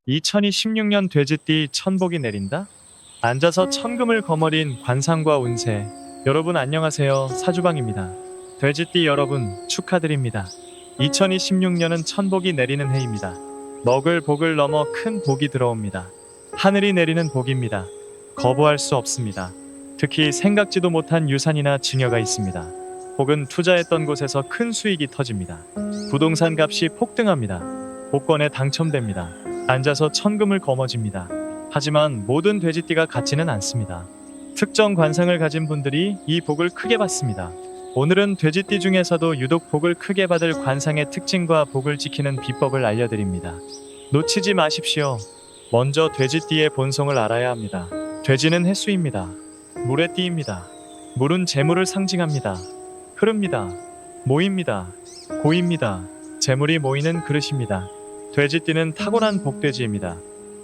2026년 돼지띠 천복이 내린다? 앉아서 천금을 거머쥔 관상과 운세. 여러분 안녕하세요. 사주방입니다. 돼지띠 여러분 축하드립니다. 2026년은 천복이 내리는 해입니다. 먹을 복을 넘어 큰 복이 들어옵니다. 하늘이 내리는 복입니다. 거부할 수 없습니다. 특히 생각지도 못한 유산이나 증여가 있습니다. 혹은 투자했던 곳에서 큰 수익이 터집니다. 부동산 값이 폭등합니다. 복권에 당첨됩니다. 앉아서 천금을 거머쥡니다. 하지만 모든 돼지띠가 같지는 않습니다. 특정 관상을 가진 분들이 이 복을 크게 받습니다. 오늘은 돼지띠 중에서도 유독 복을 크게 받을 관상의 특징과 복을 지키는 비법을 알려드립니다. 놓치지 마십시오. 먼저 돼지띠의 본성을 알아야 합니다. 돼지는 햇수입니다. 물의 띠입니다. 물은 재물을 상징합니다. 흐릅니다. 모입니다. 고입니다. 재물이 모이는 그릇입니다. 돼지띠는 탁월한 복돼지입니다.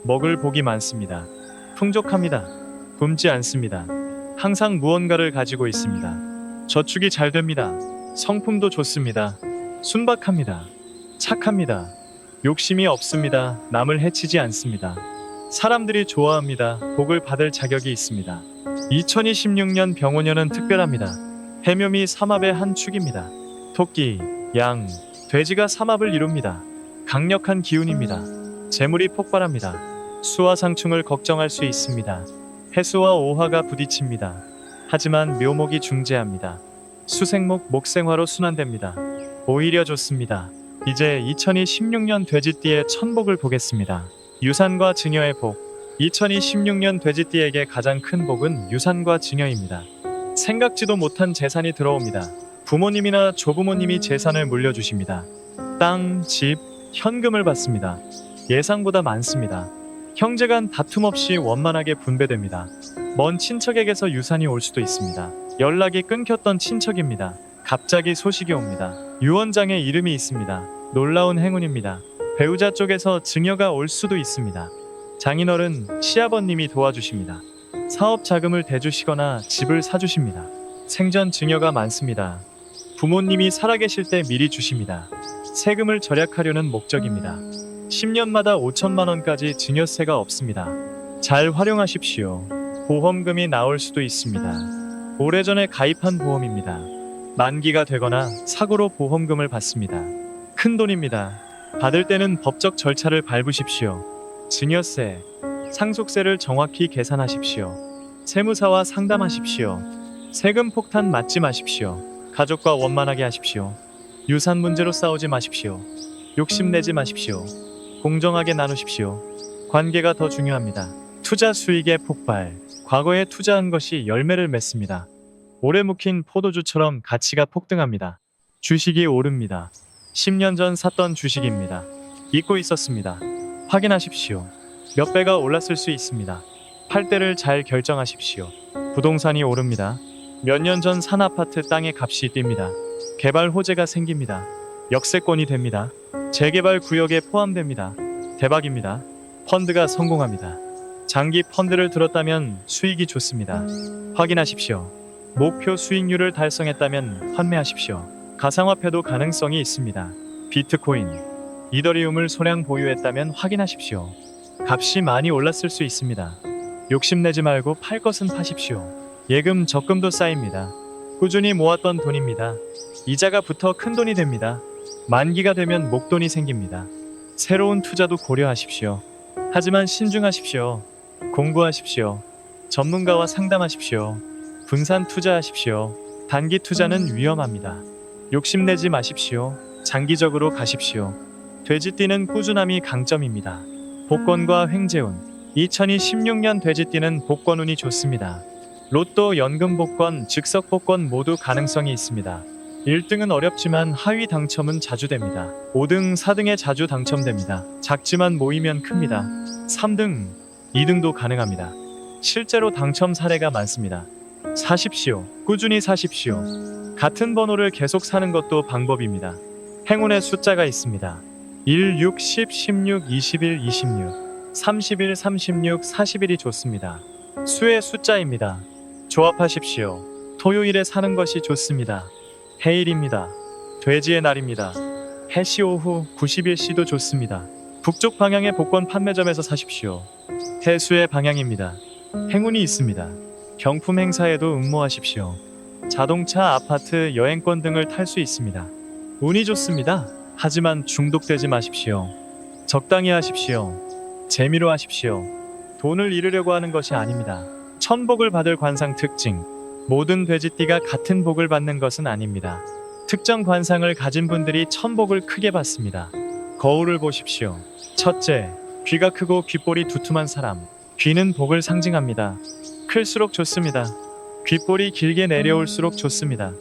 먹을 복이 많습니다. 풍족합니다. 굶지 않습니다. 항상 무언가를 가지고 있습니다. 저축이 잘 됩니다. 성품도 좋습니다. 순박합니다. 착합니다. 욕심이 없습니다. 남을 해치지 않습니다. 사람들이 좋아합니다. 복을 받을 자격이 있습니다. 2026년 병오년은 특별합니다. 해묘미 삼합의 한 축입니다. 토끼, 양, 돼지가 삼합을 이룹니다. 강력한 기운입니다. 재물이 폭발합니다. 수화상충을 걱정할 수 있습니다. 해수와 오화가 부딪힙니다. 하지만 묘목이 중재합니다. 수생목, 목생화로 순환됩니다. 오히려 좋습니다. 이제 2026년 돼지띠의 천복을 보겠습니다. 유산과 증여의 복. 2026년 돼지띠에게 가장 큰 복은 유산과 증여입니다. 생각지도 못한 재산이 들어옵니다. 부모님이나 조부모님이 재산을 물려주십니다. 땅, 집, 현금을 받습니다. 예상보다 많습니다. 형제간 다툼 없이 원만하게 분배됩니다. 먼 친척에게서 유산이 올 수도 있습니다. 연락이 끊겼던 친척입니다. 갑자기 소식이 옵니다. 유언장에 이름이 있습니다. 놀라운 행운입니다. 배우자 쪽에서 증여가 올 수도 있습니다. 장인어른, 시아버님이 도와주십니다. 사업 자금을 대주시거나 집을 사주십니다. 생전 증여가 많습니다. 부모님이 살아계실 때 미리 주십니다. 세금을 절약하려는 목적입니다. 10년마다 5천만 원까지 증여세가 없습니다. 잘 활용하십시오. 보험금이 나올 수도 있습니다. 오래전에 가입한 보험입니다. 만기가 되거나 사고로 보험금을 받습니다. 큰 돈입니다. 받을 때는 법적 절차를 밟으십시오. 증여세, 상속세를 정확히 계산하십시오. 세무사와 상담하십시오. 세금 폭탄 맞지 마십시오. 가족과 원만하게 하십시오. 유산 문제로 싸우지 마십시오. 욕심내지 마십시오. 공정하게 나누십시오. 관계가 더 중요합니다. 투자 수익의 폭발. 과거에 투자한 것이 열매를 맺습니다. 오래 묵힌 포도주처럼 가치가 폭등합니다. 주식이 오릅니다. 10년 전 샀던 주식입니다. 잊고 있었습니다. 확인하십시오. 몇 배가 올랐을 수 있습니다. 팔 때를 잘 결정하십시오. 부동산이 오릅니다. 몇 년 전 산 아파트 땅의 값이 뜁니다. 개발 호재가 생깁니다. 역세권이 됩니다. 재개발 구역에 포함됩니다. 대박입니다. 펀드가 성공합니다. 장기 펀드를 들었다면 수익이 좋습니다. 확인하십시오. 목표 수익률을 달성했다면 판매하십시오. 가상화폐도 가능성이 있습니다. 비트코인, 이더리움을 소량 보유했다면 확인하십시오. 값이 많이 올랐을 수 있습니다. 욕심내지 말고 팔 것은 파십시오. 예금, 적금도 쌓입니다. 꾸준히 모았던 돈입니다. 이자가 붙어 큰 돈이 됩니다. 만기가 되면 목돈이 생깁니다. 새로운 투자도 고려하십시오. 하지만 신중하십시오. 공부하십시오. 전문가와 상담하십시오. 분산 투자하십시오. 단기 투자는 위험합니다. 욕심내지 마십시오. 장기적으로 가십시오. 돼지띠는 꾸준함이 강점입니다. 복권과 횡재운. 2026년 돼지띠는 복권운이 좋습니다. 로또, 연금 복권, 즉석 복권 모두 가능성이 있습니다. 1등은 어렵지만 하위 당첨은 자주 됩니다. 5등, 4등에 자주 당첨됩니다. 작지만 모이면 큽니다. 3등, 2등도 가능합니다. 실제로 당첨 사례가 많습니다. 사십시오. 꾸준히 사십시오. 같은 번호를 계속 사는 것도 방법입니다. 행운의 숫자가 있습니다. 1, 6, 10, 16, 21, 26, 31, 36, 41이 좋습니다. 수의 숫자입니다. 조합하십시오. 토요일에 사는 것이 좋습니다. 해일입니다. 돼지의 날입니다. 해시 오후 91시도 좋습니다. 북쪽 방향의 복권 판매점에서 사십시오. 해수의 방향입니다. 행운이 있습니다. 경품 행사에도 응모하십시오. 자동차, 아파트, 여행권 등을 탈 수 있습니다. 운이 좋습니다. 하지만 중독되지 마십시오. 적당히 하십시오. 재미로 하십시오. 돈을 잃으려고 하는 것이 아닙니다. 천복을 받을 관상 특징. 모든 돼지띠가 같은 복을 받는 것은 아닙니다. 특정 관상을 가진 분들이 천복을 크게 받습니다. 거울을 보십시오. 첫째, 귀가 크고 귓볼이 두툼한 사람. 귀는 복을 상징합니다. 클수록 좋습니다. 귓볼이 길게 내려올수록 좋습니다.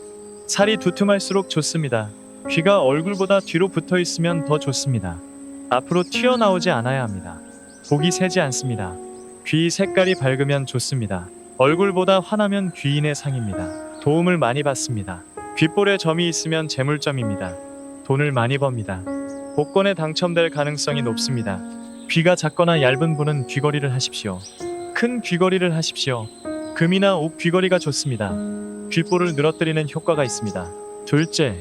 살이 두툼할수록 좋습니다. 귀가 얼굴보다 뒤로 붙어 있으면 더 좋습니다. 앞으로 튀어나오지 않아야 합니다. 복이 새지 않습니다. 귀 색깔이 밝으면 좋습니다. 얼굴보다 환하면 귀인의 상입니다. 도움을 많이 받습니다. 귓볼에 점이 있으면 재물점입니다. 돈을 많이 법니다. 복권에 당첨될 가능성이 높습니다. 귀가 작거나 얇은 분은 귀걸이를 하십시오. 큰 귀걸이를 하십시오. 금이나 옥 귀걸이가 좋습니다. 귓볼을 늘어뜨리는 효과가 있습니다. 둘째,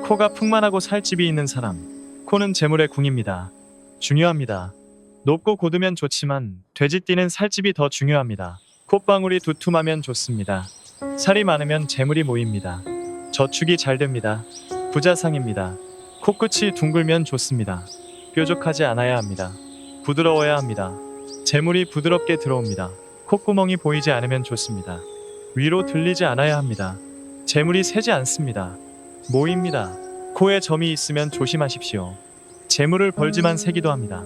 코가 풍만하고 살집이 있는 사람. 코는 재물의 궁입니다. 중요합니다. 높고 고두면 좋지만 돼지띠는 살집이 더 중요합니다. 콧방울이 두툼하면 좋습니다. 살이 많으면 재물이 모입니다. 저축이 잘 됩니다. 부자상입니다. 코끝이 둥글면 좋습니다. 뾰족하지 않아야 합니다. 부드러워야 합니다. 재물이 부드럽게 들어옵니다. 콧구멍이 보이지 않으면 좋습니다. 위로 들리지 않아야 합니다. 재물이 새지 않습니다. 모입니다. 코에 점이 있으면 조심하십시오. 재물을 벌지만 새기도 합니다.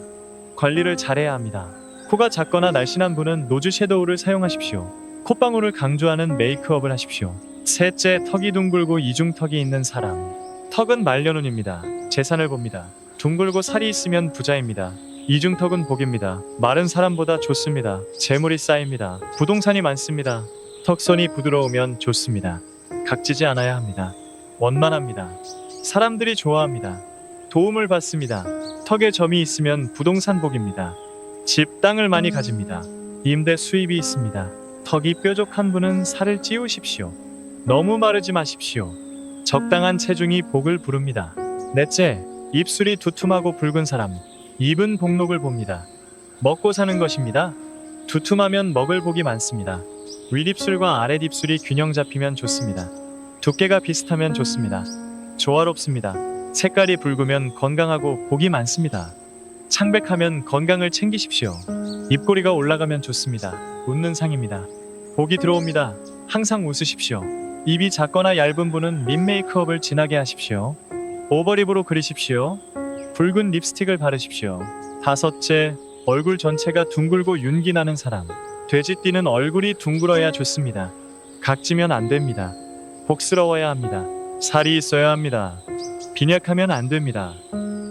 관리를 잘해야 합니다. 코가 작거나 날씬한 분은 노즈 섀도우를 사용하십시오. 콧방울을 강조하는 메이크업을 하십시오. 셋째, 턱이 둥글고 이중턱이 있는 사람. 턱은 말년운입니다. 재산을 봅니다. 둥글고 살이 있으면 부자입니다. 이중턱은 복입니다. 마른 사람보다 좋습니다. 재물이 쌓입니다. 부동산이 많습니다. 턱선이 부드러우면 좋습니다. 각지지 않아야 합니다. 원만합니다. 사람들이 좋아합니다. 도움을 받습니다. 턱에 점이 있으면 부동산 복입니다. 집, 땅을 많이 가집니다. 임대 수입이 있습니다. 턱이 뾰족한 분은 살을 찌우십시오. 너무 마르지 마십시오. 적당한 체중이 복을 부릅니다. 넷째, 입술이 두툼하고 붉은 사람. 입은 복록을 봅니다. 먹고 사는 것입니다. 두툼하면 먹을 복이 많습니다. 윗입술과 아랫입술이 균형 잡히면 좋습니다. 두께가 비슷하면 좋습니다. 조화롭습니다. 색깔이 붉으면 건강하고 복이 많습니다. 창백하면 건강을 챙기십시오. 입꼬리가 올라가면 좋습니다. 웃는 상입니다. 복이 들어옵니다. 항상 웃으십시오. 입이 작거나 얇은 분은 립 메이크업을 진하게 하십시오. 오버립으로 그리십시오. 붉은 립스틱을 바르십시오. 다섯째, 얼굴 전체가 둥글고 윤기 나는 사람. 돼지띠는 얼굴이 둥글어야 좋습니다. 각지면 안 됩니다. 복스러워야 합니다. 살이 있어야 합니다. 빈약하면 안 됩니다.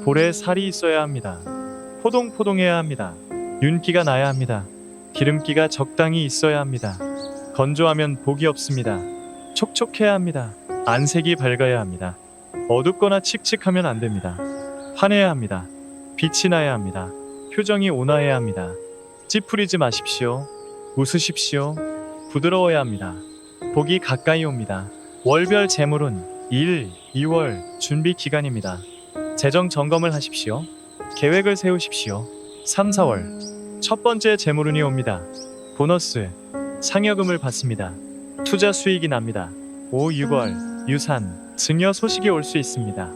볼에 살이 있어야 합니다. 포동포동해야 합니다. 윤기가 나야 합니다. 기름기가 적당히 있어야 합니다. 건조하면 복이 없습니다. 촉촉해야 합니다. 안색이 밝아야 합니다. 어둡거나 칙칙하면 안 됩니다. 환해야 합니다. 빛이 나야 합니다. 표정이 온화해야 합니다. 찌푸리지 마십시오. 웃으십시오. 부드러워야 합니다. 복이 가까이 옵니다. 월별 재물운 1, 2월 준비 기간입니다. 재정 점검을 하십시오. 계획을 세우십시오. 3, 4월 첫 번째 재물운이 옵니다. 보너스, 상여금을 받습니다. 투자 수익이 납니다. 5, 6월 유산, 증여 소식이 올 수 있습니다.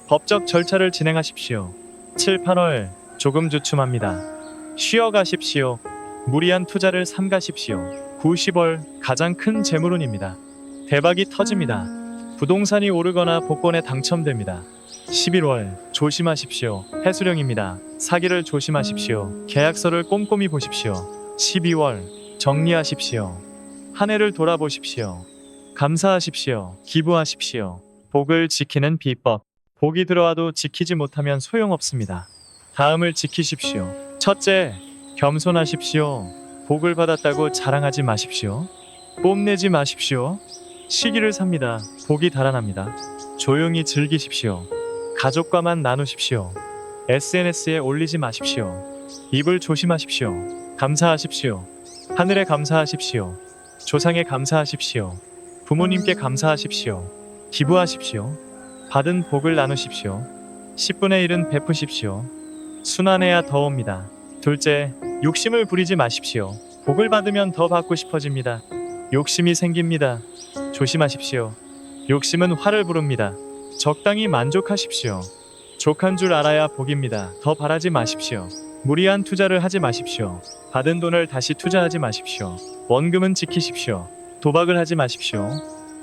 법적 절차를 진행하십시오. 7, 8월 조금 주춤합니다. 쉬어가십시오. 무리한 투자를 삼가십시오. 9, 10월 가장 큰 재물운입니다. 대박이 터집니다. 부동산이 오르거나 복권에 당첨됩니다. 11월 조심하십시오. 해수령입니다. 사기를 조심하십시오. 계약서를 꼼꼼히 보십시오. 12월 정리하십시오. 한 해를 돌아보십시오. 감사하십시오. 기부하십시오. 복을 지키는 비법. 복이 들어와도 지키지 못하면 소용없습니다. 다음을 지키십시오. 첫째, 겸손하십시오. 복을 받았다고 자랑하지 마십시오. 뽐내지 마십시오. 시기를 삽니다. 복이 달아납니다. 조용히 즐기십시오. 가족과만 나누십시오. SNS에 올리지 마십시오. 입을 조심하십시오. 감사하십시오. 하늘에 감사하십시오. 조상에 감사하십시오. 부모님께 감사하십시오. 기부하십시오. 받은 복을 나누십시오. 10분의 1은 베푸십시오. 순환해야 더 옵니다. 둘째, 욕심을 부리지 마십시오. 복을 받으면 더 받고 싶어집니다. 욕심이 생깁니다. 조심하십시오. 욕심은 화를 부릅니다. 적당히 만족하십시오. 족한 줄 알아야 복입니다. 더 바라지 마십시오. 무리한 투자를 하지 마십시오. 받은 돈을 다시 투자하지 마십시오. 원금은 지키십시오. 도박을 하지 마십시오.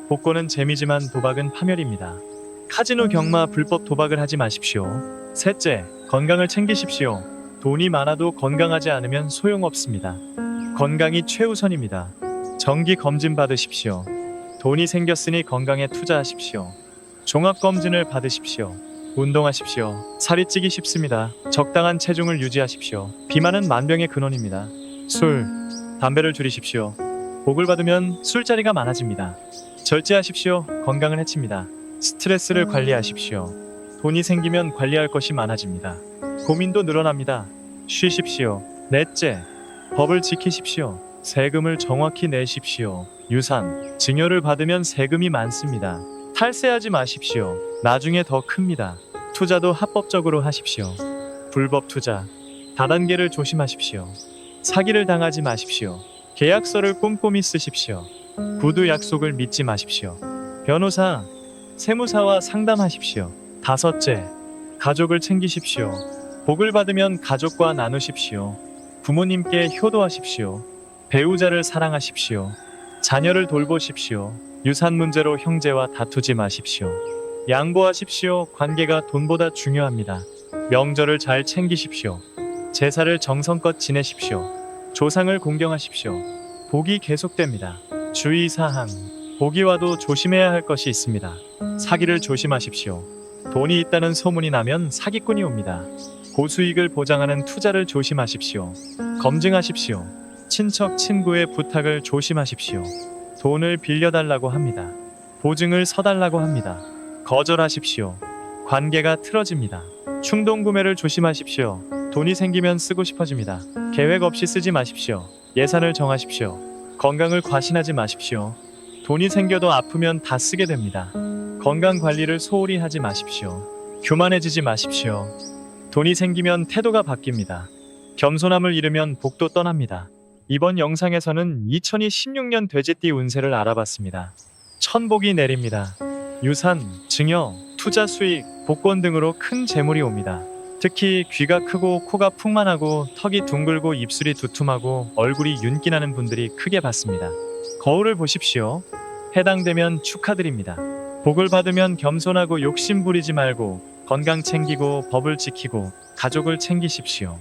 복권은 재미지만 도박은 파멸입니다. 카지노 경마 불법 도박을 하지 마십시오. 셋째, 건강을 챙기십시오. 돈이 많아도 건강하지 않으면 소용없습니다. 건강이 최우선입니다. 정기 검진 받으십시오. 돈이 생겼으니 건강에 투자하십시오. 종합검진을 받으십시오. 운동하십시오. 살이 찌기 쉽습니다. 적당한 체중을 유지하십시오. 비만은 만병의 근원입니다. 술, 담배를 줄이십시오. 복을 받으면 술자리가 많아집니다. 절제하십시오. 건강을 해칩니다. 스트레스를 관리하십시오. 돈이 생기면 관리할 것이 많아집니다. 고민도 늘어납니다. 쉬십시오. 넷째, 법을 지키십시오. 세금을 정확히 내십시오. 유산, 증여를 받으면 세금이 많습니다. 탈세하지 마십시오. 나중에 더 큽니다. 투자도 합법적으로 하십시오. 불법 투자, 다단계를 조심하십시오. 사기를 당하지 마십시오. 계약서를 꼼꼼히 쓰십시오. 구두 약속을 믿지 마십시오. 변호사, 세무사와 상담하십시오. 다섯째, 가족을 챙기십시오. 복을 받으면 가족과 나누십시오. 부모님께 효도하십시오. 배우자를 사랑하십시오. 자녀를 돌보십시오. 유산 문제로 형제와 다투지 마십시오. 양보하십시오. 관계가 돈보다 중요합니다. 명절을 잘 챙기십시오. 제사를 정성껏 지내십시오. 조상을 공경하십시오. 복이 계속됩니다. 주의사항, 복이 와도 조심해야 할 것이 있습니다. 사기를 조심하십시오. 돈이 있다는 소문이 나면 사기꾼이 옵니다. 고수익을 보장하는 투자를 조심하십시오. 검증하십시오. 친척, 친구의 부탁을 조심하십시오. 돈을 빌려달라고 합니다. 보증을 서달라고 합니다. 거절하십시오. 관계가 틀어집니다. 충동 구매를 조심하십시오. 돈이 생기면 쓰고 싶어집니다. 계획 없이 쓰지 마십시오. 예산을 정하십시오. 건강을 과신하지 마십시오. 돈이 생겨도 아프면 다 쓰게 됩니다. 건강 관리를 소홀히 하지 마십시오. 교만해지지 마십시오. 돈이 생기면 태도가 바뀝니다. 겸손함을 잃으면 복도 떠납니다. 이번 영상에서는 2016년 돼지띠 운세를 알아봤습니다. 천복이 내립니다. 유산, 증여, 투자 수익, 복권 등으로 큰 재물이 옵니다. 특히 귀가 크고 코가 풍만하고 턱이 둥글고 입술이 두툼하고 얼굴이 윤기나는 분들이 크게 받습니다. 거울을 보십시오. 해당되면 축하드립니다. 복을 받으면 겸손하고 욕심 부리지 말고 건강 챙기고 법을 지키고 가족을 챙기십시오.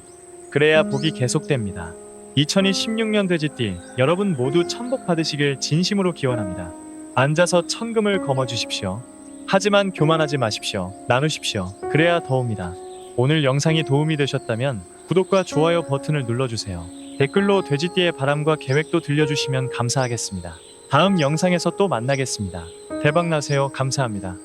그래야 복이 계속됩니다. 2016년 돼지띠 여러분 모두 천복 받으시길 진심으로 기원합니다. 앉아서 천금을 거머주십시오. 하지만 교만하지 마십시오. 나누십시오. 그래야 더 옵니다. 오늘 영상이 도움이 되셨다면 구독과 좋아요 버튼을 눌러주세요. 댓글로 돼지띠의 바람과 계획도 들려주시면 감사하겠습니다. 다음 영상에서 또 만나겠습니다. 대박나세요. 감사합니다.